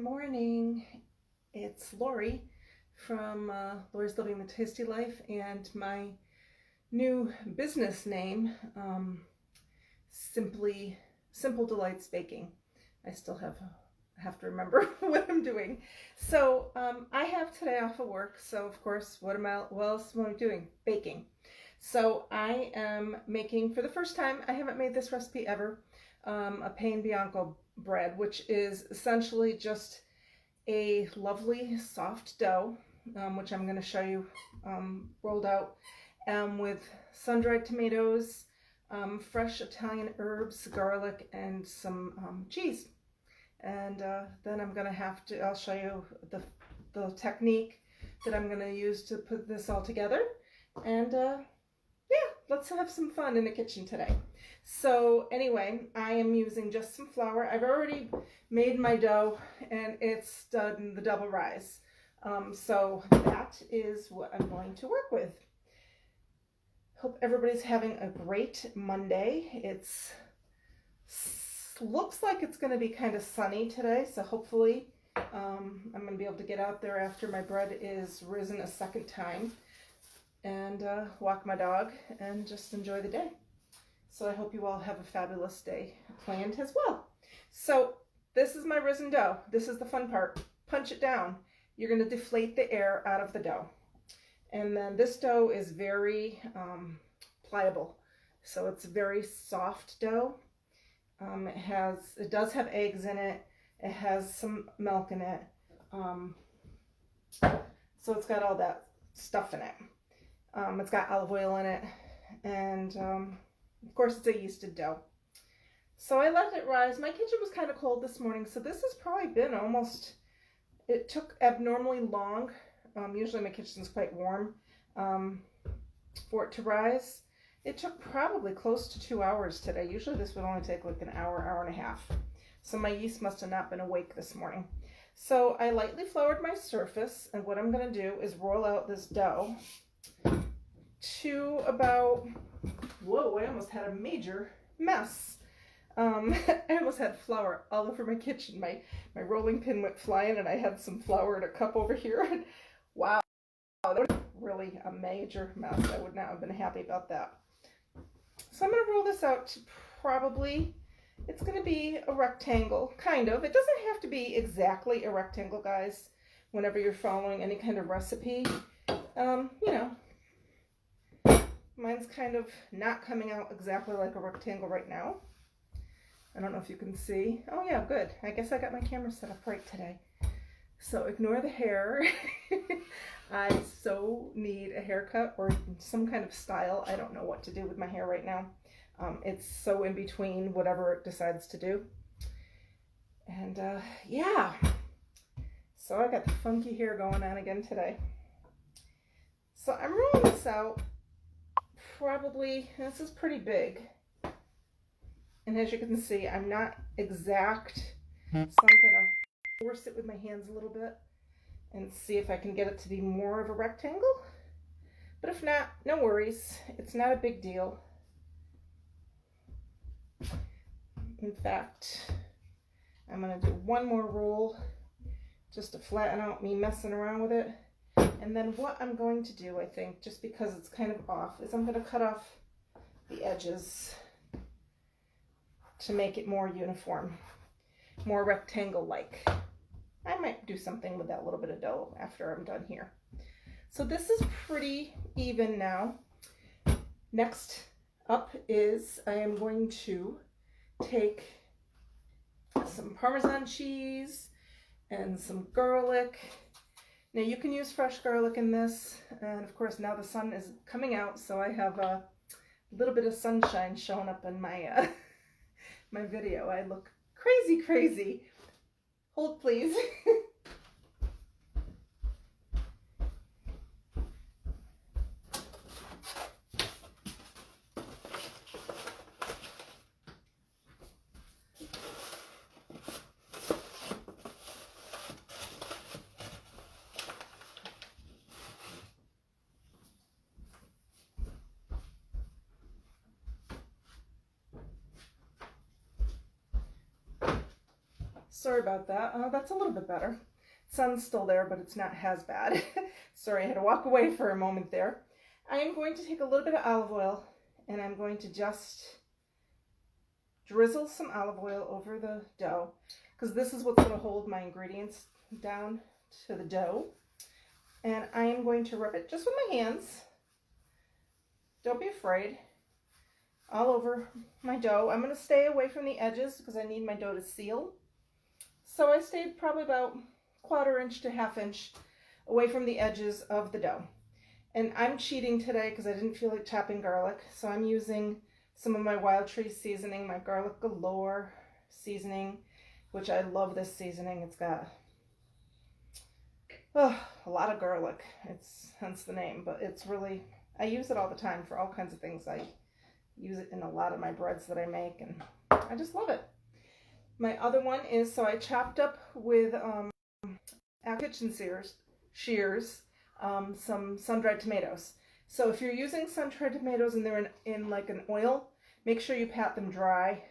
morning. It's Lori from Lori's Living the Tasty Life, and my new business name, Simple Delights Baking. I still have to remember what I'm doing. So I have today off of work, so of course, what else am I doing? Baking. So I am making, for the first time, I haven't made this recipe ever, a Pane Bianco bread, which is essentially just a lovely soft dough, which I'm going to show you rolled out, with sun-dried tomatoes, fresh Italian herbs, garlic, and some cheese. And then I'm going to I'll show you the technique that I'm going to use to put this all together. And yeah, let's have some fun in the kitchen today. So anyway, I am using just some flour. I've already made my dough, and it's done the double rise. So that is what I'm going to work with. Hope everybody's having a great Monday. Looks like it's going to be kind of sunny today, so hopefully I'm going to be able to get out there after my bread is risen a second time and walk my dog and just enjoy the day. So I hope you all have a fabulous day planned as well. So this is my risen dough. This is the fun part. Punch it down. You're going to deflate the air out of the dough. And then this dough is very pliable. So it's a very soft dough. It does have eggs in it. It has some milk in it. So it's got all that stuff in it. It's got olive oil in it. And of course, it's a yeasted dough. So I let it rise. My kitchen was kind of cold this morning, so this has probably been it took abnormally long. Usually my kitchen's quite warm for it to rise. It took probably close to 2 hours today. Usually this would only take like an hour, hour and a half. So my yeast must have not been awake this morning. So I lightly floured my surface, and what I'm going to do is roll out this dough to about, whoa, I almost had a major mess. I almost had flour all over my kitchen. My rolling pin went flying, and I had some flour in a cup over here. And wow, that was really a major mess. I would not have been happy about that. So I'm going to roll this out to probably, it's going to be a rectangle, kind of. It doesn't have to be exactly a rectangle, guys, whenever you're following any kind of recipe. You know, mine's kind of not coming out exactly like a rectangle right now. I don't know if you can see. Oh yeah, good. I guess I got my camera set up right today. So ignore the hair. I so need a haircut or some kind of style. I don't know what to do with my hair right now. It's so in between whatever it decides to do. And yeah. So I got the funky hair going on again today. So I'm rolling this out. Probably, this is pretty big. And as you can see, I'm not exact. So I'm going to force it with my hands a little bit and see if I can get it to be more of a rectangle. But if not, no worries. It's not a big deal. In fact, I'm going to do one more roll just to flatten out me messing around with it. And then what I'm going to do, I think, just because it's kind of off, is I'm going to cut off the edges to make it more uniform, more rectangle-like. I might do something with that little bit of dough after I'm done here. So this is pretty even now. Next up is I am going to take some Parmesan cheese and some garlic. Now you can use fresh garlic in this, and of course now the sun is coming out, so I have a little bit of sunshine showing up in my my video. I look crazy. Hold please. Sorry about that. That's a little bit better. Sun's still there, but it's not as bad. Sorry, I had to walk away for a moment there. I am going to take a little bit of olive oil and I'm going to just drizzle some olive oil over the dough because this is what's going to hold my ingredients down to the dough. And I am going to rub it just with my hands. Don't be afraid. All over my dough. I'm going to stay away from the edges because I need my dough to seal. So I stayed probably about 1/4 inch to 1/2 inch away from the edges of the dough. And I'm cheating today because I didn't feel like chopping garlic. So I'm using some of my Wild Tree seasoning, my Garlic Galore seasoning, which I love this seasoning. It's got a lot of garlic. It's hence the name, but it's really, I use it all the time for all kinds of things. I use it in a lot of my breads that I make and I just love it. My other one is, so I chopped up with kitchen shears, some sun-dried tomatoes. So if you're using sun-dried tomatoes and they're in like an oil, make sure you pat them dry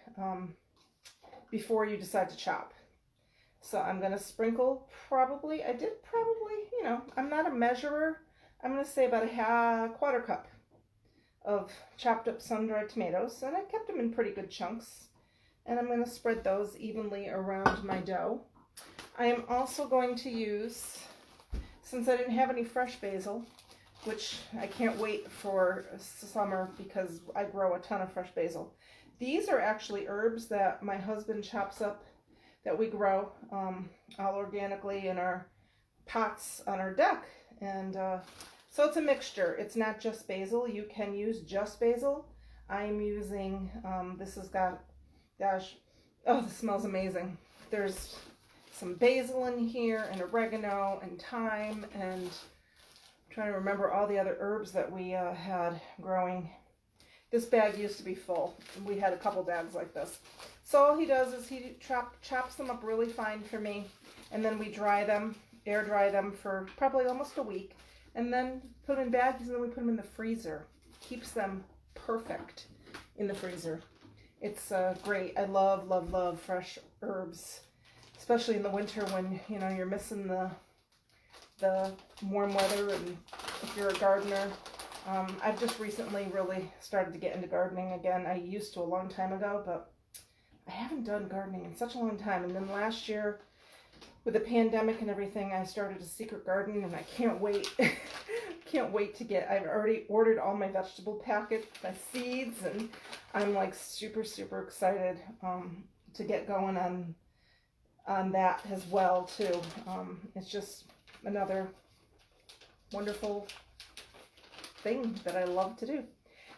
before you decide to chop. So I'm going to sprinkle probably, you know, I'm not a measurer. I'm going to say about a 1/4 cup of chopped up sun-dried tomatoes. And I kept them in pretty good chunks. And I'm going to spread those evenly around my dough. I am also going to use, since I didn't have any fresh basil, which I can't wait for summer because I grow a ton of fresh basil. These are actually herbs that my husband chops up that we grow all organically in our pots on our deck. And so it's a mixture. It's not just basil. You can use just basil. I'm using, this has got, gosh, oh, this smells amazing. There's some basil in here and oregano and thyme and I'm trying to remember all the other herbs that we had growing. This bag used to be full. We had a couple bags like this. So all he does is he chops them up really fine for me and then we dry them, air dry them for probably almost a week and then put them in bags and then we put them in the freezer. Keeps them perfect in the freezer. It's great. I love, love, love fresh herbs, especially in the winter when, you know, you're missing the warm weather and if you're a gardener. I've just recently really started to get into gardening again. I used to a long time ago, but I haven't done gardening in such a long time. And then last year, with the pandemic and everything, I started a secret garden and I can't wait. Can't wait to get, I've already ordered all my vegetable packets, my seeds, and I'm like super, super excited to get going on that as well too. It's just another wonderful thing that I love to do.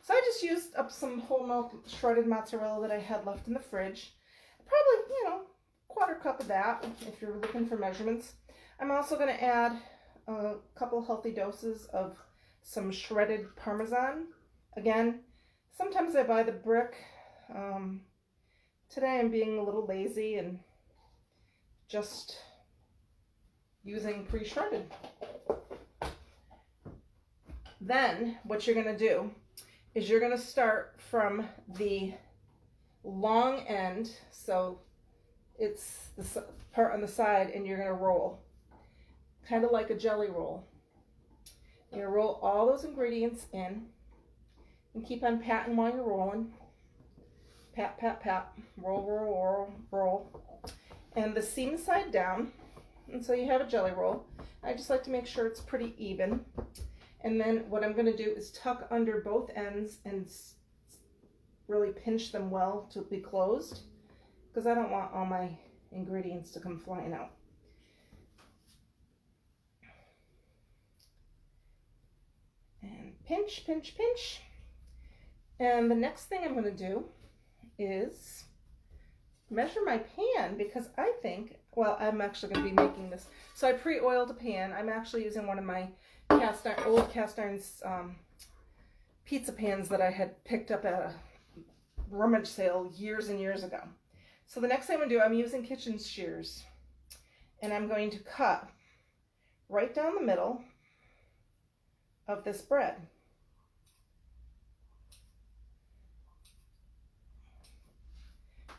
So I just used up some whole milk shredded mozzarella that I had left in the fridge. Probably, you know, 1/4 cup of that if you're looking for measurements. I'm also going to add a couple healthy doses of some shredded Parmesan. Again, sometimes I buy the brick. Today I'm being a little lazy and just using pre-shredded. Then what you're going to do is you're going to start from the long end, so it's the part on the side, and you're going to roll, kind of like a jelly roll. You're going to roll all those ingredients in and keep on patting while you're rolling. Pat, pat, pat, roll, roll, roll, roll. And the seam side down, and so you have a jelly roll. I just like to make sure it's pretty even. And then what I'm going to do is tuck under both ends and really pinch them well to be closed because I don't want all my ingredients to come flying out. And pinch, pinch, pinch. And the next thing I'm going to do is measure my pan because I think, well, I'm actually going to be making this. So I pre-oiled a pan. I'm actually using one of my old cast iron pizza pans that I had picked up at a rummage sale years and years ago. So the next thing I'm going to do, I'm using kitchen shears. And I'm going to cut right down the middle of this bread.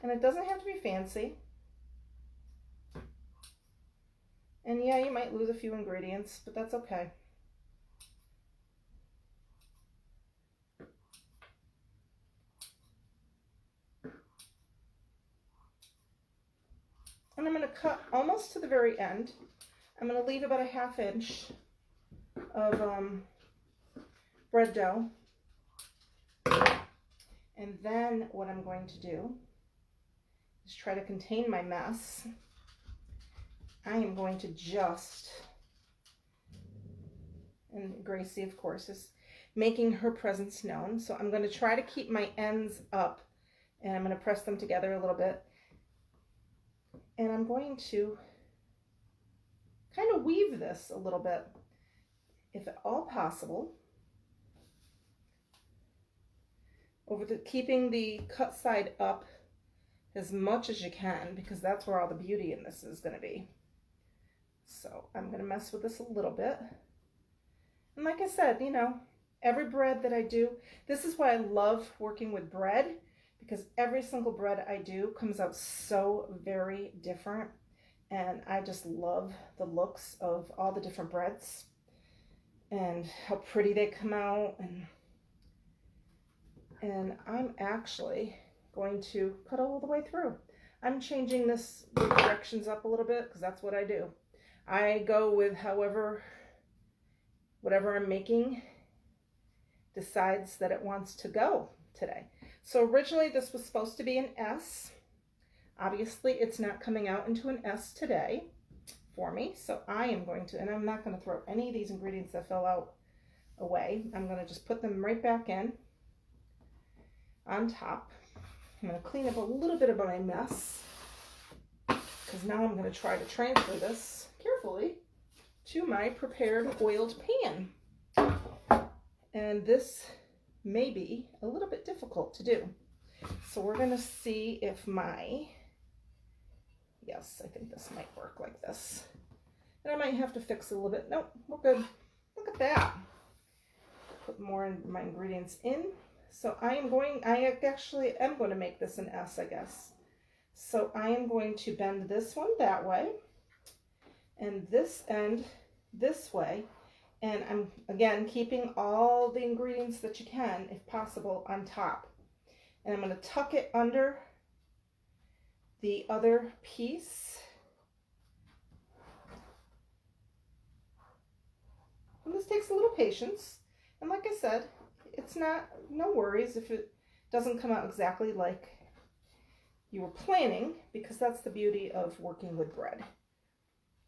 And it doesn't have to be fancy. And yeah, you might lose a few ingredients, but that's okay. And I'm going to cut almost to the very end. I'm going to leave about a 1/2 inch of bread dough. And then what I'm going to do is try to contain my mess. I am going to just, and Gracie, of course, is making her presence known. So I'm going to try to keep my ends up, and I'm going to press them together a little bit. And I'm going to kind of weave this a little bit, if at all possible, keeping the cut side up as much as you can, because that's where all the beauty in this is going to be. So I'm going to mess with this a little bit. And like I said, you know, every bread that I do, this is why I love working with bread, because every single bread I do comes out so very different. And I just love the looks of all the different breads and how pretty they come out. And I'm actually going to cut all the way through. I'm changing the directions up a little bit because that's what I do. I go with whatever I'm making decides that it wants to go today. So originally this was supposed to be an S. Obviously it's not coming out into an S today for me. So I am going to, and I'm not going to throw any of these ingredients that fell out away. I'm going to just put them right back in on top. I'm going to clean up a little bit of my mess, because now I'm going to try to transfer this carefully to my prepared oiled pan. And this may be a little bit difficult to do. So we're going to see if yes, I think this might work like this. And I might have to fix it a little bit. Nope, we're good. Look at that. Put more of my ingredients in. So I actually am going to make this an S, I guess. So I am going to bend this one that way and this end this way. And I'm, again, keeping all the ingredients that you can, if possible, on top. And I'm going to tuck it under the other piece. And this takes a little patience. And like I said, it's no worries if it doesn't come out exactly like you were planning, because that's the beauty of working with bread.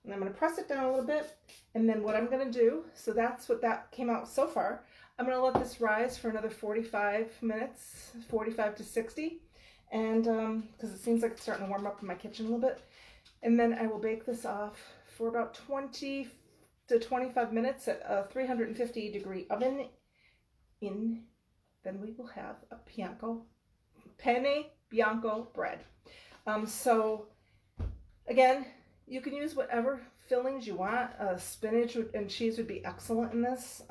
And I'm going to press it down a little bit, and then what I'm going to do, so that's what that came out so far. I'm going to let this rise for another 45 minutes, 45 to 60, and because it seems like it's starting to warm up in my kitchen a little bit. And then I will bake this off for about 20 to 25 minutes at a 350-degree oven. Then we will have a Pane Bianco bread. So again, you can use whatever fillings you want. Spinach and cheese would be excellent in this.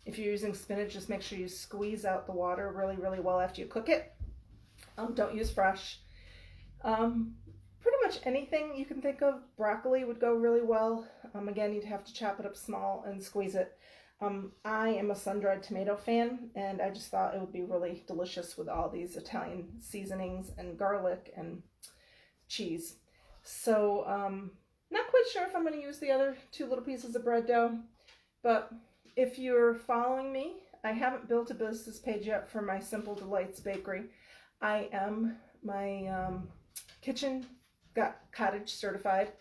If you're using spinach, just make sure you squeeze out the water really, really well after you cook it. Don't use fresh. Pretty much anything you can think of. Broccoli would go really well. Again, you'd have to chop it up small and squeeze it. I am a sun-dried tomato fan, and I just thought it would be really delicious with all these Italian seasonings and garlic and cheese. So not quite sure if I'm going to use the other 2 little pieces of bread dough, but if you're following me, I haven't built a business page yet for my Simple Delights Bakery. I am my kitchen cottage certified.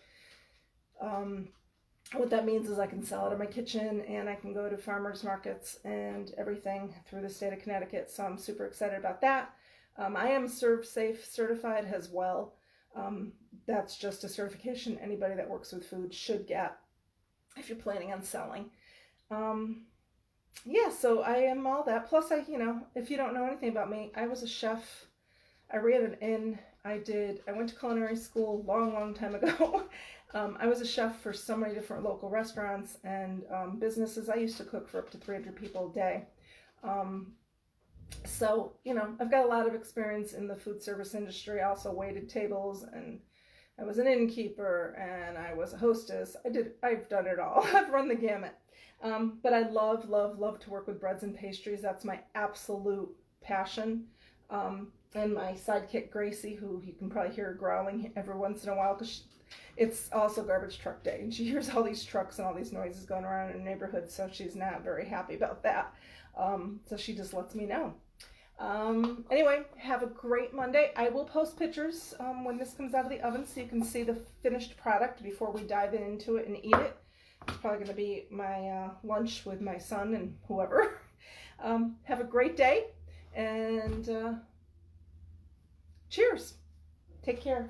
What that means is I can sell it in my kitchen, and I can go to farmers markets and everything through the state of Connecticut. So I'm super excited about that. I am ServSafe certified as well. That's just a certification anybody that works with food should get if you're planning on selling. Yeah, so I am all that. Plus, if you don't know anything about me, I was a chef. I ran an inn. I went to culinary school a long, long time ago. I was a chef for so many different local restaurants and businesses. I used to cook for up to 300 people a day. So, I've got a lot of experience in the food service industry. I also waited tables and I was an innkeeper, and I was a hostess. I've done it all. I've run the gamut. But I love, love, love to work with breads and pastries. That's my absolute passion. And my sidekick Gracie, who you can probably hear growling every once in a while, because it's also garbage truck day, and she hears all these trucks and all these noises going around in the neighborhood, so she's not very happy about that. So she just lets me know. Anyway, have a great Monday. I will post pictures when this comes out of the oven, so you can see the finished product before we dive into it and eat it. It's probably going to be my lunch with my son and whoever. Have a great day, and cheers. Take care.